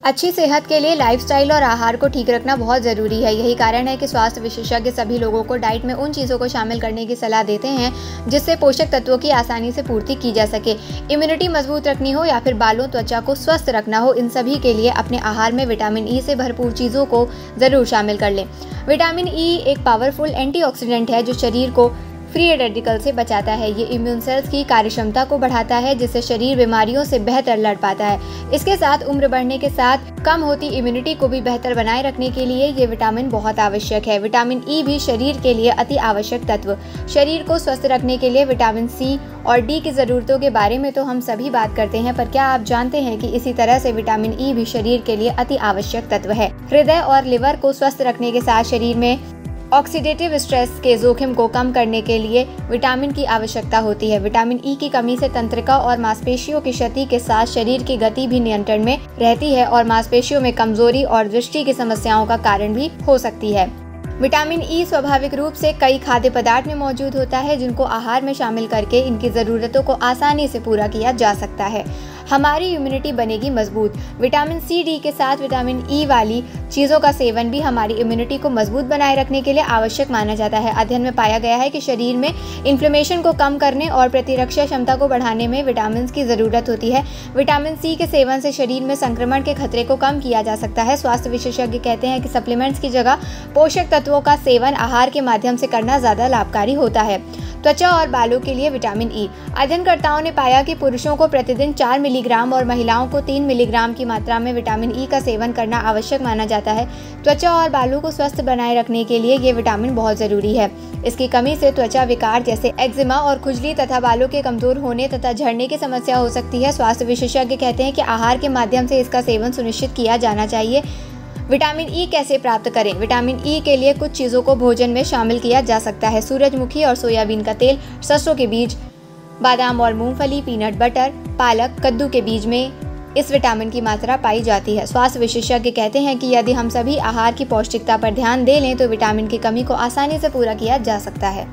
अच्छी सेहत के लिए लाइफस्टाइल और आहार को ठीक रखना बहुत ज़रूरी है। यही कारण है कि स्वास्थ्य विशेषज्ञ सभी लोगों को डाइट में उन चीज़ों को शामिल करने की सलाह देते हैं जिससे पोषक तत्वों की आसानी से पूर्ति की जा सके। इम्यूनिटी मजबूत रखनी हो या फिर बालों त्वचा को स्वस्थ रखना हो, इन सभी के लिए अपने आहार में विटामिन ई से भरपूर चीज़ों को ज़रूर शामिल कर लें। विटामिन ई एक पावरफुल एंटीऑक्सीडेंट है जो शरीर को फ्री रेडिकल से बचाता है। ये इम्यून सेल्स की कार्यक्षमता को बढ़ाता है जिससे शरीर बीमारियों से बेहतर लड़ पाता है। इसके साथ उम्र बढ़ने के साथ कम होती इम्यूनिटी को भी बेहतर बनाए रखने के लिए ये विटामिन बहुत आवश्यक है। विटामिन ई भी शरीर के लिए अति आवश्यक तत्व। शरीर को स्वस्थ रखने के लिए विटामिन सी और डी की ज़रूरतों के बारे में तो हम सभी बात करते हैं, पर क्या आप जानते हैं कि इसी तरह से विटामिन ई भी शरीर के लिए अति आवश्यक तत्व है। हृदय और लिवर को स्वस्थ रखने के साथ शरीर में ऑक्सीडेटिव स्ट्रेस के जोखिम को कम करने के लिए विटामिन की आवश्यकता होती है। विटामिन ई की कमी से तंत्रिका और मांसपेशियों की क्षति के साथ शरीर की गति भी नियंत्रण में रहती है और मांसपेशियों में कमजोरी और दृष्टि की समस्याओं का कारण भी हो सकती है। विटामिन ई स्वाभाविक रूप से कई खाद्य पदार्थ में मौजूद होता है जिनको आहार में शामिल करके इनकी ज़रूरतों को आसानी से पूरा किया जा सकता है। हमारी इम्यूनिटी बनेगी मजबूत। विटामिन सी डी के साथ विटामिन ई वाली चीज़ों का सेवन भी हमारी इम्यूनिटी को मजबूत बनाए रखने के लिए आवश्यक माना जाता है। अध्ययन में पाया गया है कि शरीर में इन्फ्लेमेशन को कम करने और प्रतिरक्षा क्षमता को बढ़ाने में विटामिन की ज़रूरत होती है। विटामिन सी के सेवन से शरीर में संक्रमण के खतरे को कम किया जा सकता है। स्वास्थ्य विशेषज्ञ कहते हैं कि सप्लीमेंट्स की जगह पोषक तत्वों का सेवन आहार के माध्यम से करना ज़्यादा लाभकारी होता है। त्वचा और बालों के लिए विटामिन ई। अध्ययनकर्ताओं ने पाया कि पुरुषों को प्रतिदिन 4 मिलीग्राम और महिलाओं को 3 मिलीग्राम की मात्रा में विटामिन ई का सेवन करना आवश्यक माना जाता है। त्वचा और बालों को स्वस्थ बनाए रखने के लिए ये विटामिन बहुत ज़रूरी है। इसकी कमी से त्वचा विकार जैसे एक्जिमा और खुजली तथा बालों के कमजोर होने तथा झड़ने की समस्या हो सकती है। स्वास्थ्य विशेषज्ञ कहते हैं कि आहार के माध्यम से इसका सेवन सुनिश्चित किया जाना चाहिए। विटामिन ई कैसे प्राप्त करें? विटामिन ई के लिए कुछ चीज़ों को भोजन में शामिल किया जा सकता है। सूरजमुखी और सोयाबीन का तेल, सरसों के बीज, बादाम और मूंगफली, पीनट बटर, पालक, कद्दू के बीज में इस विटामिन की मात्रा पाई जाती है। स्वास्थ्य विशेषज्ञ कहते हैं कि यदि हम सभी आहार की पौष्टिकता पर ध्यान दे लें तो विटामिन की कमी को आसानी से पूरा किया जा सकता है।